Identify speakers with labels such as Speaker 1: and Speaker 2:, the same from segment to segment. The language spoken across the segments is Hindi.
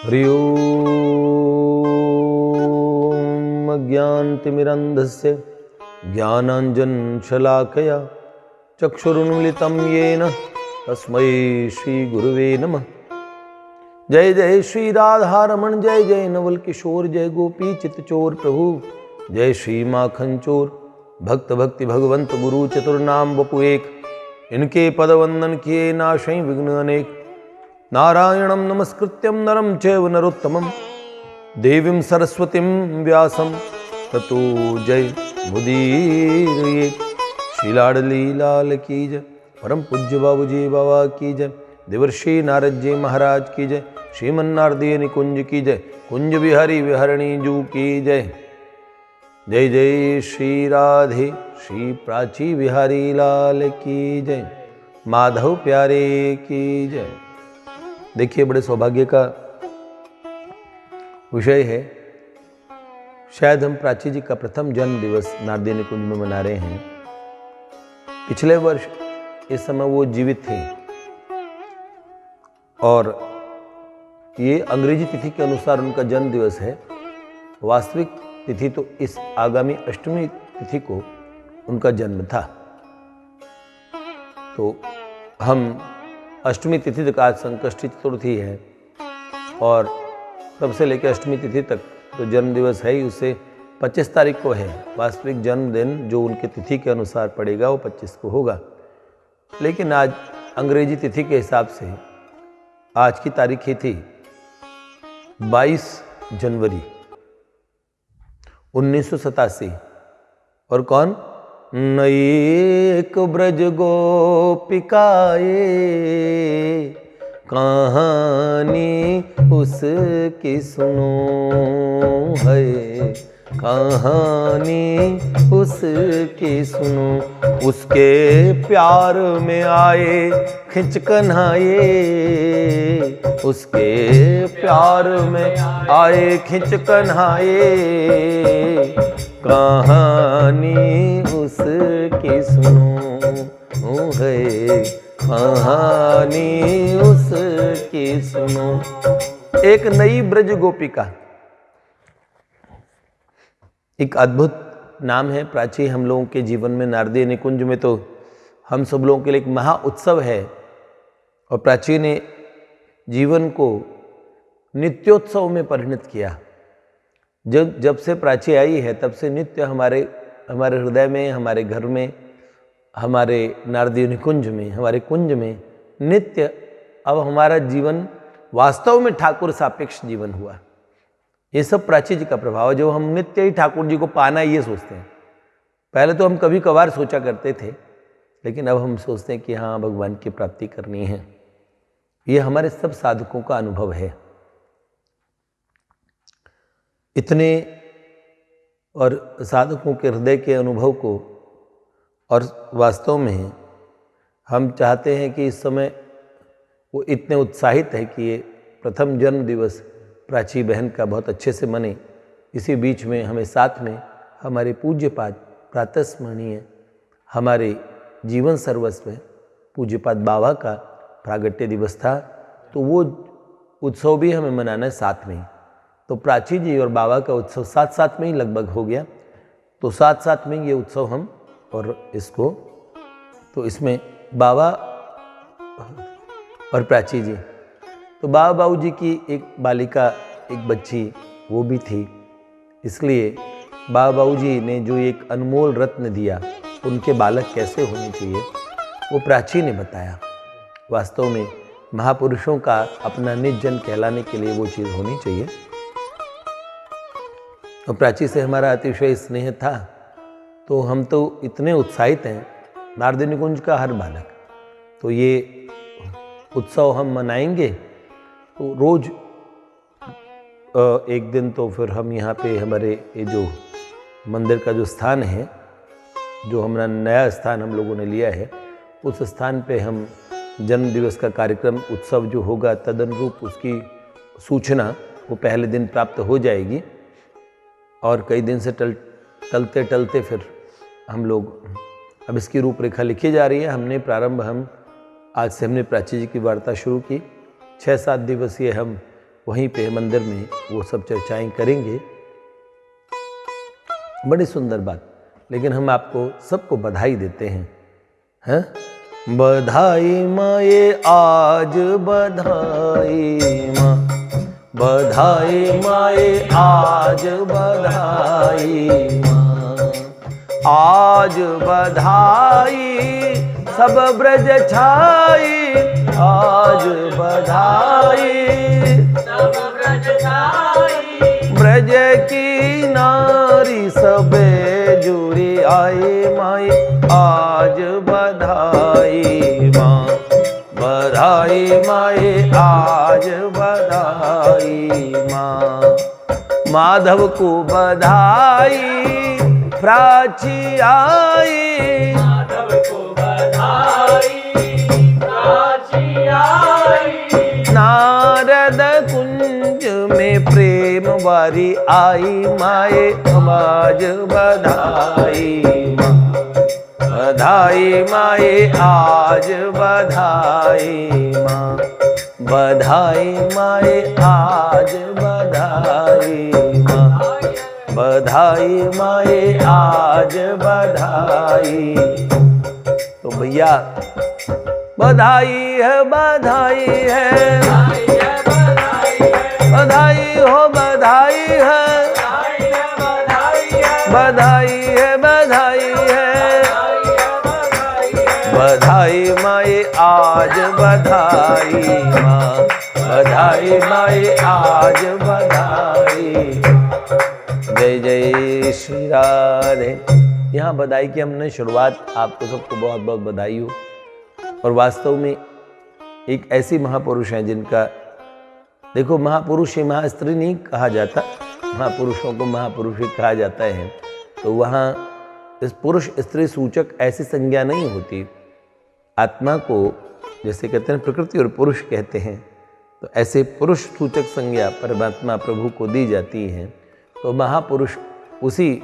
Speaker 1: हरि ओम अज्ञानतिमिरन्धस्य ज्ञानाञ्जनशलाकया चक्षुरुन्मिलितं येन तस्मै श्रीगुरुवे नमः। जय जय श्री राधारमण जय जय नवल किशोर जय गोपी चित्तचोर प्रभु जय श्री माखन चोर भक्त भक्ति भगवंत गुरु चतुर्नाम वपु एक। इनके पदवंदन किए नाशै विघ्न अनेक। नारायणं नमस्कृत्यं नरं चैव नरोत्तमं देवीं सरस्वतीं व्यासं ततो जय मुदीरयेत्। श्री लाडली लाल की जय, परम पूज्य बाबूजी बाबा की जय, देवर्षि नारद जी महाराज की जय, श्रीमन्नारदीय निकुंज की जय, कुंज बिहारी विहरणी जू की जय। जय जय श्री राधे श्री प्राची बिहारी लाल की जय, माधव प्यारे की जय। देखिए, बड़े सौभाग्य का विषय है। शायद हम प्राची जी का प्रथम जन्म दिवस नारदीय निकुंज में मना रहे हैं। पिछले वर्ष इस समय वो जीवित थे और ये अंग्रेजी तिथि के अनुसार उनका जन्म दिवस है। वास्तविक तिथि तो इस आगामी अष्टमी तिथि को उनका जन्म था। तो हम अष्टमी तिथि तक, आज संकष्टी चतुर्थी है और तब से लेकर अष्टमी तिथि तक तो जन्म दिवस है ही। उससे 25 तारीख को है वास्तविक जन्मदिन, जो उनके तिथि के अनुसार पड़ेगा वो 25 को होगा। लेकिन आज अंग्रेजी तिथि के हिसाब से आज की तारीख ही थी 22 जनवरी 1987। और कौन? नयेक ब्रज गोपिकाए कहानी उसकी सुनो है, कहानी उसकी सुनो। उसके प्यार में आए खिंच कन्हाए, उसके प्यार में आए खिंच कन्हाए, कहानी उसकी सुनो है, कहानी उसकी सुनो। एक नई ब्रज गोपिका, एक अद्भुत नाम है प्राची। हम लोगों के जीवन में नारदीय निकुंज में तो हम सब लोगों के लिए एक महा उत्सव है। और प्राची ने जीवन को नित्योत्सव में परिणत किया। जब से प्राची आई है तब से नित्य हमारे हृदय में, हमारे घर में, हमारे नारदीय निकुंज में, हमारे कुंज में नित्य अब हमारा जीवन वास्तव में ठाकुर सापेक्ष जीवन हुआ। ये सब प्राची जी का प्रभाव है, जो हम नित्य ही ठाकुर जी को पाना ये सोचते हैं। पहले तो हम कभी कभार सोचा करते थे, लेकिन अब हम सोचते हैं कि हाँ, भगवान की प्राप्ति करनी है। ये हमारे सब साधकों का अनुभव है। इतने और साधकों के हृदय के अनुभव को, और वास्तव में हम चाहते हैं कि इस समय वो इतने उत्साहित है कि ये प्रथम जन्म दिवस प्राची बहन का बहुत अच्छे से मने। इसी बीच में हमें साथ में हमारे पूज्यपाद प्रातः स्मरणीय, हमारे जीवन सर्वस्व पूज्यपाद बाबा का प्रागट्य दिवस था, तो वो उत्सव भी हमें मनाना है साथ में। तो प्राची जी और बाबा का उत्सव साथ साथ में ही लगभग हो गया। तो साथ साथ में ये उत्सव हम और इसको, तो इसमें बाबा और प्राची जी, तो बाबा बाबू जी की एक बालिका, एक बच्ची वो भी थी। इसलिए बाबा बाबू जी ने जो एक अनमोल रत्न दिया, उनके बालक कैसे होने चाहिए वो प्राची ने बताया। वास्तव में महापुरुषों का अपना निज जन कहलाने के लिए वो चीज़ होनी चाहिए। और प्राची से हमारा अतिशय स्नेह था, तो हम तो इतने उत्साहित हैं। नारदीय निकुंज का हर बालक, तो ये उत्सव हम मनाएंगे। तो रोज एक दिन तो फिर हम यहाँ पे हमारे ये जो मंदिर का जो स्थान है, जो हमारा नया स्थान हम लोगों ने लिया है, उस स्थान पे हम जन्म दिवस का कार्यक्रम, उत्सव जो होगा तदनुरूप उसकी सूचना वो पहले दिन प्राप्त हो जाएगी। और कई दिन से टलते टलते फिर हम लोग, अब इसकी रूपरेखा लिखी जा रही है। हम आज से हमने प्राची जी की वार्ता शुरू की। 6-7 दिवसीय हम वहीं पे मंदिर में वो सब चर्चाएं करेंगे। बड़ी सुंदर बात। लेकिन हम आपको सबको बधाई देते हैं, बधाई माँ ये आज बधाई माँ, बधाई माँ ये आज बधाई माँ, आज बधाई सब ब्रज छाई, आज बधाई सब ब्रज छाई, ब्रज की नारी सबे जुड़ी आई माई, आज बधाई माँ, बधाई माई आज बधाई माँ, माधव को बधाई प्राची आई, माधव को बधाई प्राची आई, नारद कुंज में प्रेम वारी आई माए, आज बधाई माँ, बधाई माए आज बधाई माँ, बधाई माए आज बधाई माँ, बधाई माए आज बधाई। तो भैया बधाई है, बधाई है, बधाई हो बधाई है, बधाई है, बधाई है, बधाई माए आज बधाई माँ, बधाई माए आज बधाई। जय जय श्री राधे। यहाँ बधाई की हमने शुरुआत, आपको सबको बहुत बहुत बधाई हो। और वास्तव में एक ऐसी महापुरुष हैं जिनका, देखो महापुरुष ही महास्त्री नहीं कहा जाता, महापुरुषों को महापुरुष ही कहा जाता है। तो वहाँ इस पुरुष स्त्री सूचक ऐसी संज्ञा नहीं होती। आत्मा को जैसे कहते हैं प्रकृति और पुरुष कहते हैं, तो ऐसे पुरुष सूचक संज्ञा परमात्मा प्रभु को दी जाती है। तो महापुरुष उसी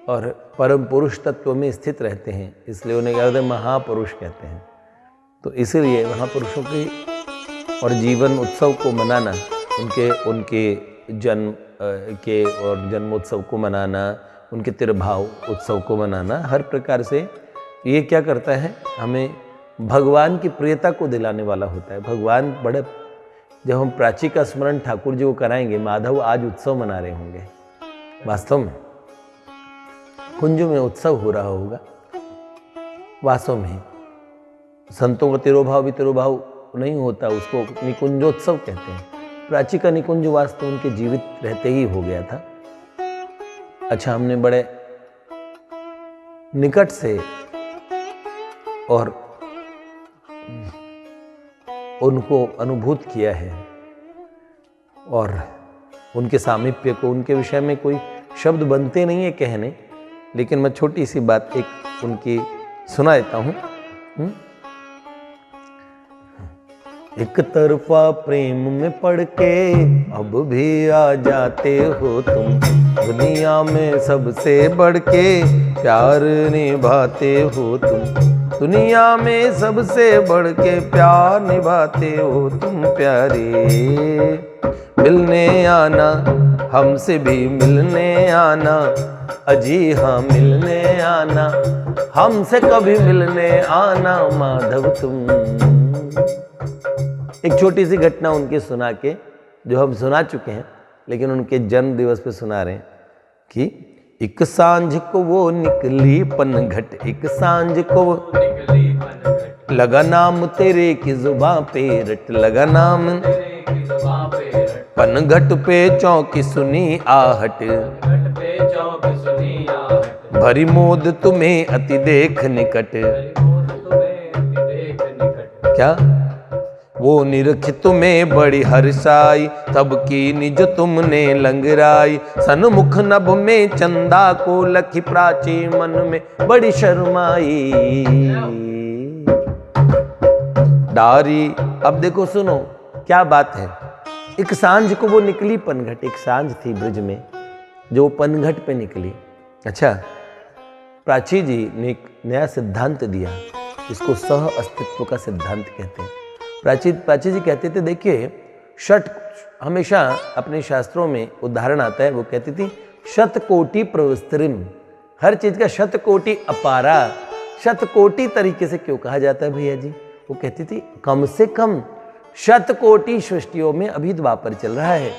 Speaker 1: और परम पुरुष तत्व में स्थित रहते हैं, इसलिए उन्हें क्या कहते हैं, महापुरुष कहते हैं। तो इसीलिए महापुरुषों के और जीवन उत्सव को मनाना, उनके जन्म के और जन्मोत्सव को मनाना, उनके तिरुभाव उत्सव को मनाना, हर प्रकार से ये क्या करता है, हमें भगवान की प्रियता को दिलाने वाला होता है। भगवान बड़े, जब हम प्राची का स्मरण ठाकुर जी को कराएंगे, माधव आज उत्सव मना रहे होंगे, वास्तव में कुंज में उत्सव हो रहा होगा। वास्तव में संतों का तिरुभाव भी तिरुभाव नहीं होता, उसको निकुंजोत्सव कहते हैं। प्राची का निकुंज वास्तव उनके जीवित रहते ही हो गया था। अच्छा, हमने बड़े निकट से और उनको अनुभूत किया है, और उनके सामीप्य को, उनके विषय में कोई शब्द बनते नहीं है कहने, लेकिन मैं छोटी सी बात एक उनकी सुना देता हूँ। एक तरफा प्रेम में पड़ के अब भी आ जाते हो तुम, दुनिया में सबसे बढ़ के प्यार निभाते हो तुम, दुनिया में सबसे बढ़ के प्यार निभाते हो तुम प्यारे। मिलने आना, हमसे भी मिलने आना, अजी हाँ मिलने आना, हमसे कभी मिलने आना माधव तुम। एक छोटी सी घटना उनकी सुना के, जो हम सुना चुके हैं, लेकिन उनके जन्म दिवस पे सुना रहे हैं कि एक सांझ को वो निकली पनघट, एक सांझ को वो निकली पनघट, लगा नाम तेरे की जुबां पे रट, लगा नाम तेरे की जुबां पे रट, पनघट पे चौकी सुनी आहट, पनघट पे चौकी सुनी आहट, भरी मोद तुम्हें अति देख निकट, भरी मोद तुम्हें अति देख निकट, क्या वो निरख तुम्हें बड़ी हर्षाई, तब की निज तुमने लंगराई, सन्मुख नभ में चंदा को लखी, प्राची मन में बड़ी शर्माई डारी। अब देखो सुनो क्या बात है। एक सांझ को वो निकली पनघट, एक सांझ थी ब्रज में जो पनघट पे निकली। अच्छा, प्राची जी ने एक नया सिद्धांत दिया, इसको सह अस्तित्व का सिद्धांत कहते हैं। प्राची जी कहते थे, देखिए षट हमेशा अपने शास्त्रों में उदाहरण आता है, वो कहती थी शतकोटि प्रविस्तरिम, हर चीज का शतकोटि अपारा। शतकोटि तरीके से क्यों कहा जाता है भैया जी? वो कहती थी कम से कम शतकोटि सृष्टियों में अभी द्वापर चल रहा है,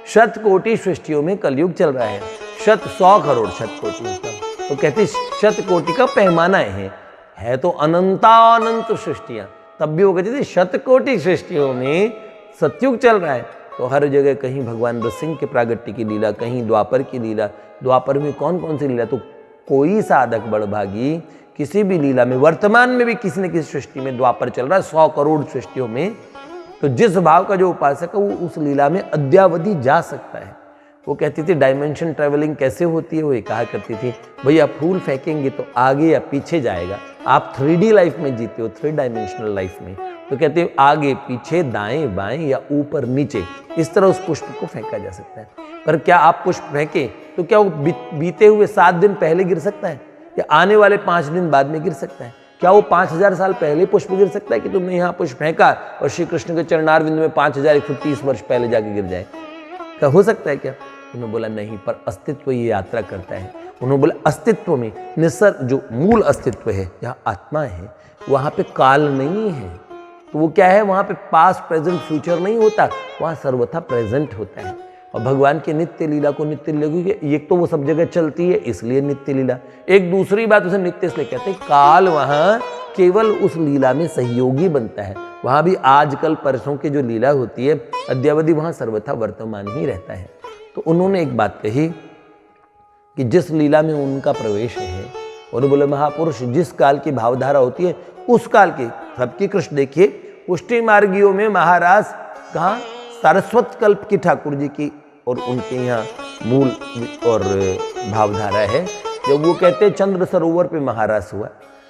Speaker 1: शतकोटि सृष्टियों में कलयुग चल रहा है, 100 करोड़ शतकोटि मतलब। तो कहती शतकोटि का पैमाना है तो अनंतानंत सृष्टियां, तब भी वो कहती थी शतकोटि सृष्टियों में सतयुग चल रहा है। तो हर जगह कहीं भगवान नृसिंह के प्रागट्य की लीला, कहीं द्वापर की लीला। द्वापर में कौन कौन सी लीला? तो कोई साधक बड़भागी किसी भी लीला में, वर्तमान में भी किसी न किसी सृष्टि में द्वापर चल रहा है 100 करोड़ सृष्टियों में, तो जिस भाव का जो उपासक है वो उस लीला में अद्यावधि जा सकता है। वो कहती थी डायमेंशन ट्रेवलिंग कैसे होती है, वो ये कहा करती थी भैया फूल फेंकेंगे तो आगे या पीछे जाएगा। आप 3D लाइफ में जीते हो, 3 डायमेंशनल लाइफ में, तो कहते हैं आगे पीछे दाएं बाएं या ऊपर नीचे, इस तरह उस पुष्प को फेंका जा सकता है। पर क्या आप पुष्प फेंके तो क्या वो बीते हुए 7 दिन पहले गिर सकता है या आने वाले 5 दिन बाद में गिर सकता है? क्या वो 5000 साल पहले पुष्प गिर सकता है कि तुमने यहाँ पुष्प फेंका और श्री कृष्ण के चरणारविंद में 5130 वर्ष पहले जाके गिर जाए? क्या हो सकता है क्या? उन्होंने बोला नहीं, पर अस्तित्व ये यात्रा करता है। उन्होंने बोला अस्तित्व में निसर्ग जो मूल अस्तित्व है, जहाँ आत्मा है, वहाँ पे काल नहीं है। तो वो क्या है, वहाँ पे पास्ट प्रेजेंट फ्यूचर नहीं होता, वहाँ सर्वथा प्रेजेंट होता है। और भगवान की नित्य लीला को नित्य लीला, एक तो वो सब जगह चलती है इसलिए नित्य लीला, एक दूसरी बात उसे नित्य इसलिए कहते हैं काल वहाँ केवल उस लीला में सहयोगी बनता है। वहाँ भी आजकल परसों की जो लीला होती है अद्यावधि वहाँ सर्वथा वर्तमान ही रहता है। तो उन्होंने एक बात कही कि जिस लीला में उनका प्रवेश है, उन्होंने बोले महापुरुष जिस काल की भावधारा होती है उस काल की, सबकी कृष्ण देखिए पुष्टि मार्गियों में महाराज कहाँ सारस्वत कल्प की ठाकुर जी की और उनके यहाँ मूल और भावधारा है। जब वो कहते हैं चंद्र सरोवर पे महारास हुआ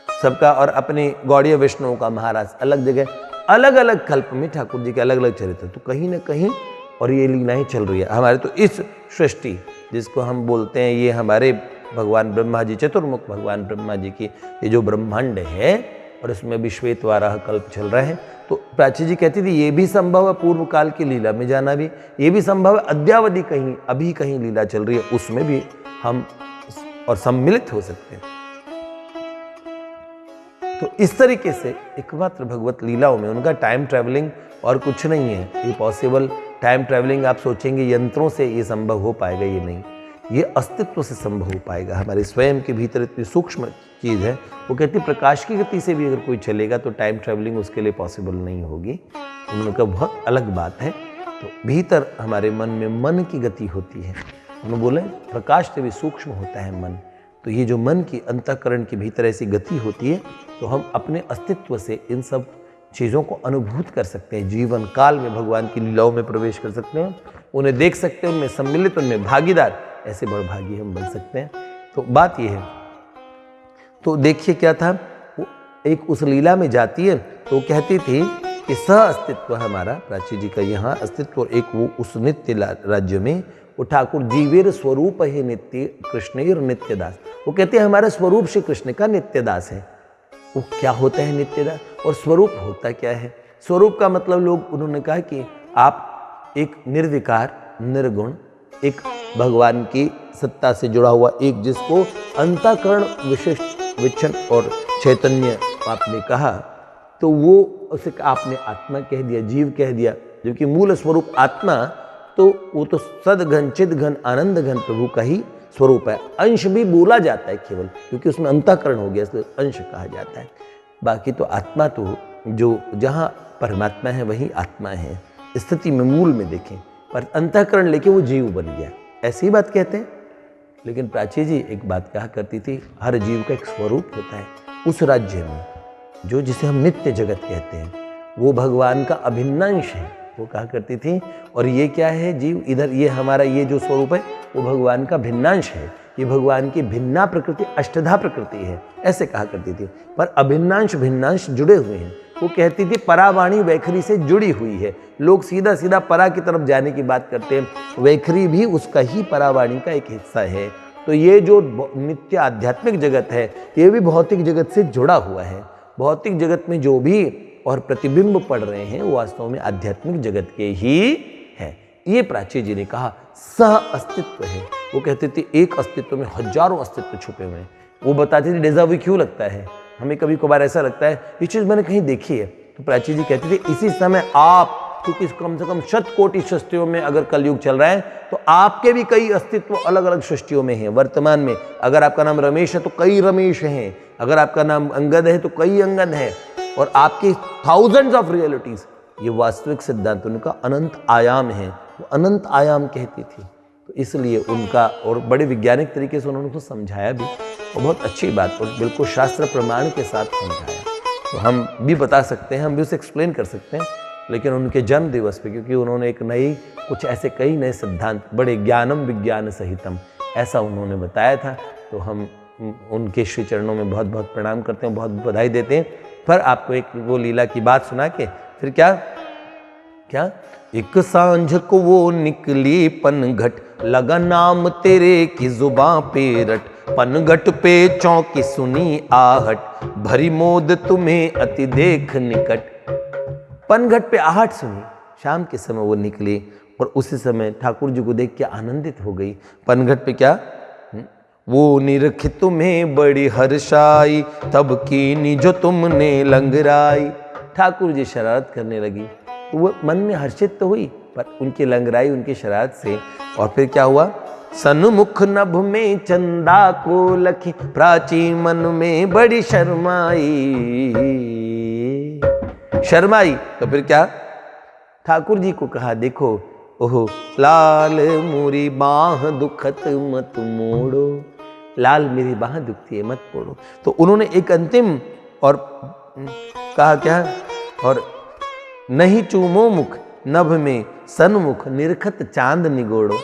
Speaker 1: सबका, और अपने गौड़ीय वैष्णव का महारास अलग जगह, अलग अलग कल्प में ठाकुर जी के अलग अलग चरित्र, तो कहीं ना कहीं और ये लीलाएं चल रही है हमारे। तो इस सृष्टि जिसको हम बोलते हैं, ये हमारे भगवान ब्रह्मा जी, चतुर्मुख भगवान ब्रह्मा जी की ये जो ब्रह्मांड है, और इसमें भी श्वेत वाराह कल्प चल रहा है। तो प्राची जी कहती थी ये भी संभव है पूर्व काल की लीला में जाना भी, ये भी संभव है अद्यावधि कहीं अभी कहीं लीला चल रही है उसमें भी हम और सम्मिलित हो सकते हैं। तो इस तरीके से एकमात्र भगवत लीलाओं में उनका टाइम ट्रैवलिंग और कुछ नहीं है, ये पॉसिबल टाइम ट्रैवलिंग आप सोचेंगे यंत्रों से ये संभव हो पाएगा, ये नहीं, ये अस्तित्व से संभव हो पाएगा। हमारे स्वयं के भीतर इतनी सूक्ष्म चीज़ है। वो कहती प्रकाश की गति से भी अगर कोई चलेगा तो टाइम ट्रैवलिंग उसके लिए पॉसिबल नहीं होगी। उनका बहुत अलग बात है। तो भीतर हमारे मन में मन की गति होती है। उन्होंने बोले प्रकाश से भी सूक्ष्म होता है मन। तो ये जो मन की अंतःकरण के भीतर ऐसी गति होती है तो हम अपने अस्तित्व से इन सब चीज़ों को अनुभूत कर सकते हैं। जीवन काल में भगवान की लीलाओं में प्रवेश कर सकते हैं, उन्हें देख सकते हैं, उनमें सम्मिलित, उनमें भागीदार, ऐसे बड़भागी हम बन सकते हैं। तो बात यह है। तो देखिए क्या था, वो एक उस लीला में जाती है तो कहती थी कि सह अस्तित्व हमारा प्राची जी का यहाँ अस्तित्व, एक वो उस नित्य राज्य में वो ठाकुर जीवेर स्वरूप है नित्य कृष्णेर नित्य दास। वो कहते हैं हमारा स्वरूप श्री कृष्ण का नित्य दास है। वो क्या होता है नित्य दास और स्वरूप होता क्या है? स्वरूप का मतलब लोग उन्होंने कहा कि आप एक निर्विकार निर्गुण, एक भगवान की सत्ता से जुड़ा हुआ, एक जिसको अंतःकरण विशिष्ट विच्छन और चैतन्य आपने कहा, तो वो उसे आपने आत्मा कह दिया, जीव कह दिया, जबकि मूल स्वरूप आत्मा तो वो तो सदघन चिदघन आनंद घन प्रभु का ही स्वरूप है। अंश भी बोला जाता है केवल क्योंकि उसमें अंतःकरण हो गया, इसलिए अंश कहा जाता है। बाकी तो आत्मा तो जो जहाँ परमात्मा है वही आत्मा है। स्थिति में मूल में देखें, पर अंतःकरण लेके वो जीव बन गया, ऐसी बात कहते हैं। लेकिन प्राची जी एक बात कहा करती थी, हर जीव का एक स्वरूप होता है। उस राज्य में जो जिसे हम नित्य जगत कहते हैं वो भगवान का अभिन्न अंश है, वो कहा करती थी। और ये क्या है जीव, इधर ये हमारा ये जो स्वरूप है वो भगवान का भिन्नांश है, ये भगवान की भिन्ना प्रकृति अष्टधा प्रकृति है, ऐसे कहा करती थी। पर अभिन्नांश भिन्नांश जुड़े हुए हैं। वो कहती थी परावाणी वैखरी से जुड़ी हुई है। लोग सीधा सीधा परा की तरफ जाने की बात करते हैं, वैखरी भी उसका ही परावाणी का एक हिस्सा है। तो ये जो नित्य आध्यात्मिक जगत है ये भी भौतिक जगत से जुड़ा हुआ है। भौतिक जगत में जो भी और प्रतिबिंब पड़ रहे हैं वो वास्तव में आध्यात्मिक जगत के ही है। ये प्राची जी ने कहा सह अस्तित्व है। वो कहते थे एक अस्तित्व में हजारों अस्तित्व छुपे हुए हैं। वो बताते थे डेजा vu क्यों लगता है, हमें कभी कभार ऐसा लगता है ये चीज़ मैंने कहीं देखी है। तो प्राची जी कहते थे इसी समय आप, क्योंकि कम से कम 100 कोटि सृष्टियों में अगर कलयुग चल रहा है तो आपके भी कई अस्तित्व अलग अलग सृष्टियों में हैं। वर्तमान में अगर आपका नाम रमेश है तो कई रमेश हैं, अगर आपका नाम अंगद है तो कई अंगद है, और आपकी थाउजेंड्स ऑफ रियलिटीज। ये वास्तविक सिद्धांत उनका अनंत आयाम है, वो अनंत आयाम कहती थी। तो इसलिए उनका, और बड़े वैज्ञानिक तरीके से उन्होंने उसको समझाया भी, और बहुत अच्छी बात, और बिल्कुल शास्त्र प्रमाण के साथ समझाया। तो हम भी बता सकते हैं, हम भी उसे एक्सप्लेन कर सकते हैं, लेकिन उनके जन्म दिवस पे, क्योंकि उन्होंने एक नई, कुछ ऐसे कई नए सिद्धांत, बड़े ज्ञानम विज्ञान सहितम ऐसा उन्होंने बताया था। तो हम उनके श्री चरणों में बहुत बहुत प्रणाम करते हैं, बहुत बधाई देते हैं। पर आपको एक वो लीला की बात सुना के फिर क्या एक सांझ को वो निकली पनघट, लगा नाम तेरे की जुबां पे रट, पनघट पे चौंकी सुनी आहट, भरी मोद तुम्हें अति देख निकट। पनघट पे आहट सुनी, शाम के समय वो निकली और उसी समय ठाकुर जी को देख के आनंदित हो गई। पनघट पे क्या, वो निरख तुम्हें बड़ी हर्षाई, तब कीनी जो तुमने लंगराई। ठाकुर जी शरारत करने लगी तो वो मन में हर्षित तो हुई, पर उनकी लंगराई, उनकी शरारत से, और फिर क्या हुआ, सन्मुख नभ में चंदा को लखी, प्राची मन में बड़ी शर्माई। तो फिर क्या, ठाकुर जी को कहा देखो, ओहो लाल मोरी बाह दुखत मत मोड़ो, लाल मेरी बाह दुखती है मत मोड़ो। तो उन्होंने एक अंतिम और कहा क्या, और नहीं चूमो मुख नभ में सन्मुख, निरखत चांद निगोड़ो।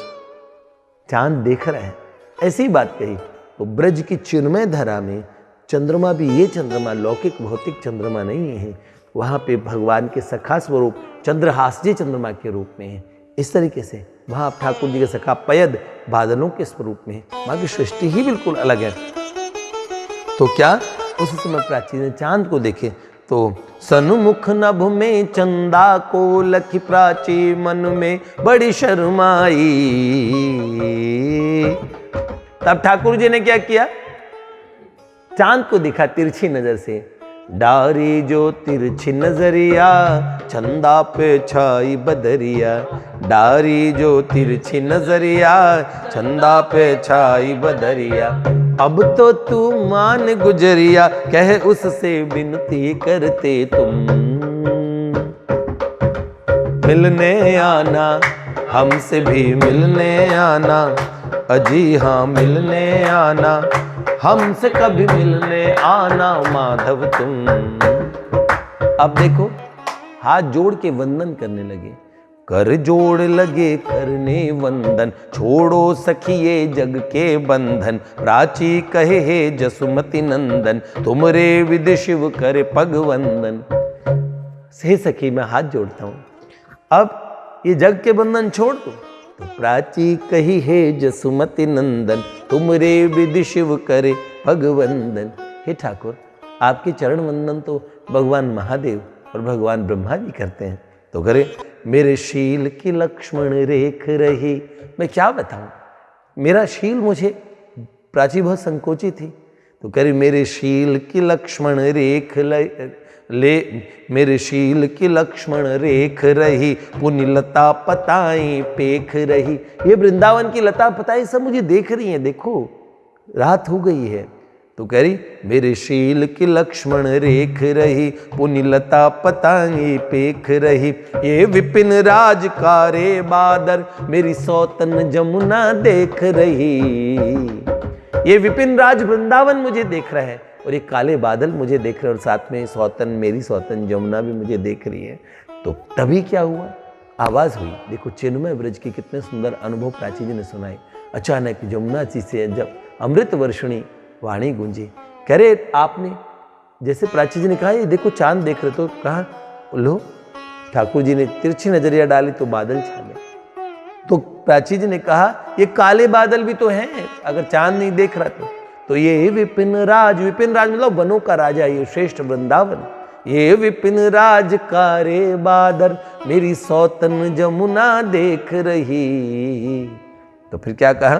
Speaker 1: चांद देख रहा है, ऐसी बात कही। तो ब्रज की चिन्मय धरा में चंद्रमा भी ये चंद्रमा लौकिक भौतिक चंद्रमा नहीं है, वहाँ पे भगवान के सखा स्वरूप चंद्रहास्य चंद्रमा के रूप में है। इस तरीके से वहाँ आप ठाकुर जी के सखा पयद बादलों के स्वरूप में है, वहाँ की सृष्टि ही बिल्कुल अलग है। तो क्या, उस समय प्राची ने चांद को देखे तो सन्मुख नभ में चंदा को लखी, प्राची मन में बड़ी शर्माई। तब ठाकुर जी ने क्या किया, चांद को देखा तिरछी नजर से, डारी जो तिरछी नजरिया, चंदा पे छाई बदरिया, डारी जो तिरछी नजरिया, चंदा पे छाई बदरिया। अब तो तू मान गुजरिया, कह उससे विनती करते तुम, मिलने आना हमसे भी मिलने आना, अजी हाँ मिलने आना, हमसे कभी मिलने आना माधव तुम। अब देखो हाथ जोड़ के वंदन करने लगे, कर जोड़ लगे करने वंदन, छोड़ो सखिए जग के बंधन, प्राची कहे हे जसुमति नंदन, तुमरे विद शिव करे पग वंदन। से सखी मैं हाथ जोड़ता हूं, अब ये जग के बंधन छोड़ दो। तो प्राची कही हे जसुमति नंदन, तुमरे विद शिव करे पग वंदन। हे ठाकुर, आपके चरण वंदन तो भगवान महादेव और भगवान ब्रह्मा जी करते हैं, तो करे मेरे शील की लक्ष्मण रेख रही। मैं क्या बताऊं, मेरा शील मुझे, प्राची बहुत संकोची थी, तो करे मेरे शील की लक्ष्मण रेख ले, मेरे शील की लक्ष्मण रेख रही, पुण्य लता पताई पेख रही। ये वृंदावन की लता पताई सब मुझे देख रही हैं, देखो रात हो गई है। तो कह रही मेरे शील की लक्ष्मण रेख रही, पुण्य लता पताई पेख रही। ये विपिन राजकारे बादर, मेरी सौतन जमुना देख रही। ये विपिन राज वृंदावन मुझे देख रहा है, और ये काले बादल मुझे देख रहे हैं, और साथ में सौतन, मेरी सौतन जमुना भी मुझे देख रही है। तो तभी क्या हुआ, आवाज हुई। देखो चिन्मय ब्रज की कितने सुंदर अनुभव प्राची जी ने सुनाए। अचानक जमुना जी से जब अमृत वर्षणी वाणी गूंजी, कह रहे आपने, जैसे प्राची जी ने कहा ये देखो चांद देख रहे, तो कहा लो, ठाकुर जी ने तिरछी नजरिया डाली तो बादल छा गए। तो प्राची जी ने कहा ये काले बादल भी तो हैं, अगर चांद नहीं देख रहा तो ये विपिन राज मतलब वनों का राजा, ये श्रेष्ठ वृंदावन, ये विपिन राजकारे बादर, मेरी सौतन जमुना देख रही। तो फिर क्या कहा,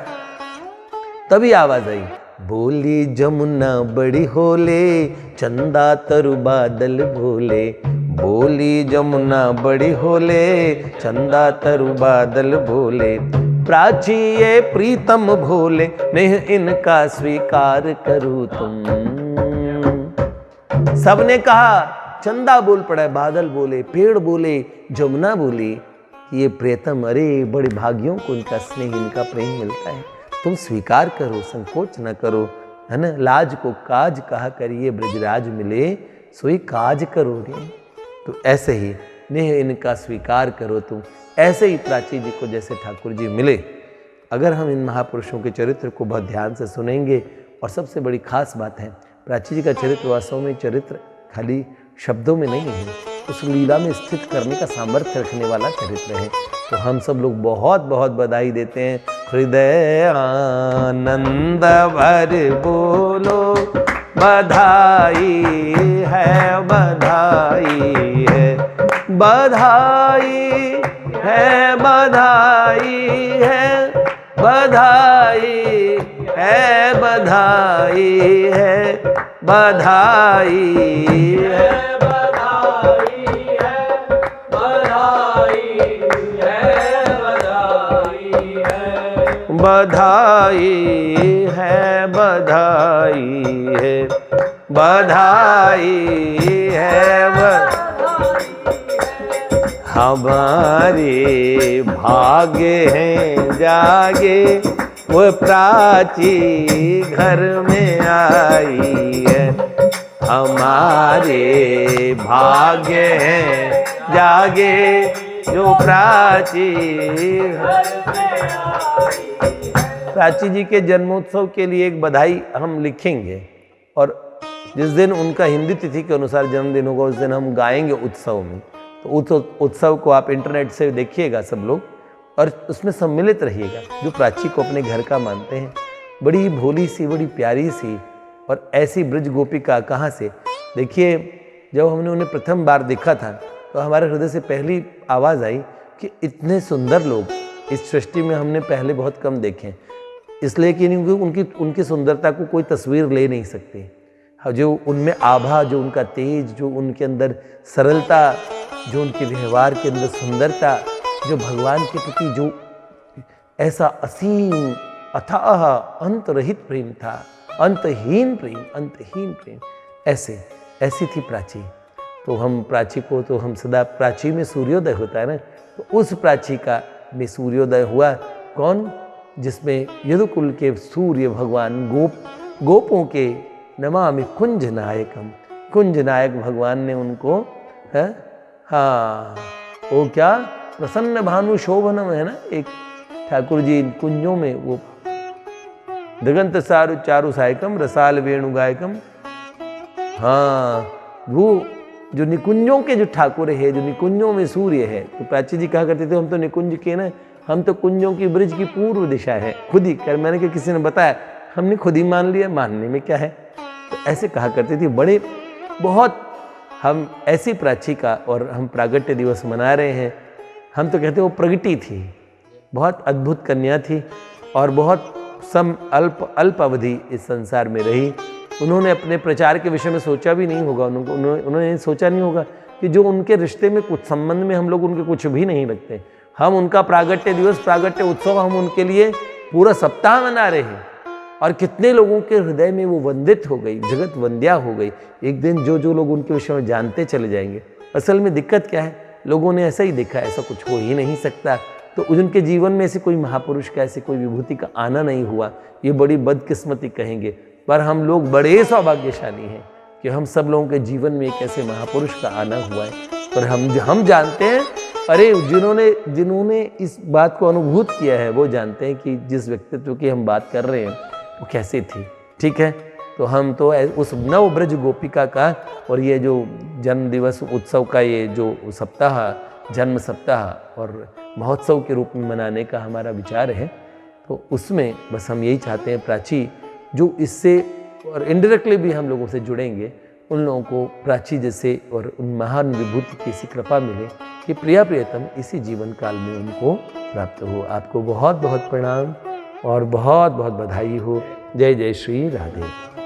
Speaker 1: तभी आवाज आई, बोली जमुना बड़ी होले, चंदा तरु बादल भोले। बोली जमुना बड़ी होले, चंदा तरु बादल भोले। प्राची ये प्रीतम भोले, नेह इनका स्वीकार करूं तुम। सबने कहा, चंदा बोल पड़ा, बादल बोले, पेड़ बोले, जमुना बोली, ये प्रियतम, अरे बड़े भाग्यों को इनका स्नेह, इनका प्रेम मिलता है, तुम स्वीकार करो, संकोच न करो, है ना। लाज को काज कहा करिए, ब्रजराज मिले सोई काज करोगे। तो ऐसे ही नेह इनका स्वीकार करो तुम। ऐसे ही प्राची जी को जैसे ठाकुर जी मिले, अगर हम इन महापुरुषों के चरित्र को बहुत ध्यान से सुनेंगे, और सबसे बड़ी खास बात है, प्राची जी का चरित्र वास्तव में चरित्र खाली शब्दों में नहीं है, उस लीला में स्थित करने का सामर्थ्य रखने वाला चरित्र है। तो हम सब लोग बहुत बहुत बधाई देते हैं। हृदय आनंद भर बोलो, बधाई है, बधाई है, बधाई है, बधाई है, बधाई है, बधाई है, बधाई है, बधाई है, बधाई है, बधाई है, बधाई है, बधाई है, बधाई है। हमारे भाग्य हैं जागे, वो प्राची घर में आई है। हमारे भाग्य हैं जागे, जो प्राची घर में आई है। प्राची जी के जन्मोत्सव के लिए एक बधाई हम लिखेंगे, और जिस दिन उनका हिंदी तिथि के अनुसार जन्मदिन होगा, उस दिन हम गाएंगे उत्सव में। तो उत्सव को आप इंटरनेट से देखिएगा सब लोग, और उसमें सम्मिलित रहिएगा। जो प्राची को अपने घर का मानते हैं, बड़ी भोली सी, बड़ी प्यारी सी, और ऐसी ब्रज गोपिका कहाँ से। देखिए, जब हमने उन्हें प्रथम बार देखा था, तो हमारे हृदय से पहली आवाज़ आई कि इतने सुंदर लोग इस सृष्टि में हमने पहले बहुत कम देखे। इसलिए कि उनकी सुंदरता को कोई तस्वीर ले नहीं सकती। जो उनमें आभा, जो उनका तेज, जो उनके अंदर सरलता, जो उनके व्यवहार के अंदर सुंदरता, जो भगवान के प्रति जो ऐसा असीम अथाह अंत रहित प्रेम था, अंतहीन प्रेम, अंतहीन प्रेम, ऐसी थी प्राची। तो हम प्राची को, तो हम सदा, प्राची में सूर्योदय होता है ना, तो उस प्राची का में सूर्योदय हुआ। कौन? जिसमें यदुकुल के सूर्य भगवान गोपों के नमामि कुंज नायकम, कुंज नायक भगवान ने उनको है, हाँ, वो क्या प्रसन्न भानु शोभनम है ना, एक ठाकुर जी कुंजों में वो दिगंत सारु चारु सायकम रसाल वेणु गायकम, हाँ, वो जो निकुंजों के जो ठाकुर है, जो निकुंजों में सूर्य है। तो प्राची जी कहा करते थे, हम तो निकुंज के ना, हम तो कुंजों की ब्रिज की पूर्व दिशा है। खुद ही कर, मैंने कि किसी ने बताया, हमने खुद ही मान लिया, मानने में क्या है। तो ऐसे कहा करते थे, बड़े बहुत हम ऐसी प्राची का, और हम प्रागट्य दिवस मना रहे हैं। हम तो कहते वो प्रगति थी, बहुत अद्भुत कन्या थी, और बहुत अल्प अवधि इस संसार में रही। उन्होंने अपने प्रचार के विषय में सोचा भी नहीं होगा, उन्होंने सोचा नहीं होगा कि जो उनके रिश्ते में कुछ संबंध में हम लोग उनके कुछ भी नहीं रखते। हम उनका प्रागट्य दिवस, प्रागट्य उत्सव हम उनके लिए पूरा सप्ताह मना रहे हैं, और कितने लोगों के हृदय में वो वंदित हो गई, जगत वंद्या हो गई। एक दिन जो जो लोग उनके विषय में जानते चले जाएंगे। असल में दिक्कत क्या है, लोगों ने ऐसा ही देखा, ऐसा कुछ हो ही नहीं सकता। तो उनके जीवन में ऐसे कोई महापुरुष का, ऐसी कोई विभूति का आना नहीं हुआ, ये बड़ी बदकिस्मती कहेंगे। पर हम लोग बड़े सौभाग्यशाली हैं कि हम सब लोगों के जीवन में एक ऐसे महापुरुष का आना हुआ है। पर हम जानते हैं, अरे जिन्होंने इस बात को अनुभूत किया है, वो जानते हैं कि जिस व्यक्तित्व की हम बात कर रहे हैं वो कैसे थी। ठीक है, तो हम तो उस नव ब्रज गोपिका का, और ये जो जन्म दिवस उत्सव का ये जो सप्ताह, जन्म सप्ताह और महोत्सव के रूप में मनाने का हमारा विचार है। तो उसमें बस हम यही चाहते हैं, प्राची जो इससे और इनडायरेक्टली भी हम लोगों से जुड़ेंगे, उन लोगों को प्राची जैसे और उन महान विभूति की ऐसी कृपा मिले कि प्रिया प्रियतम इसी जीवन काल में उनको प्राप्त हो। आपको बहुत बहुत प्रणाम और बहुत बहुत बधाई हो। जय जय श्री राधे।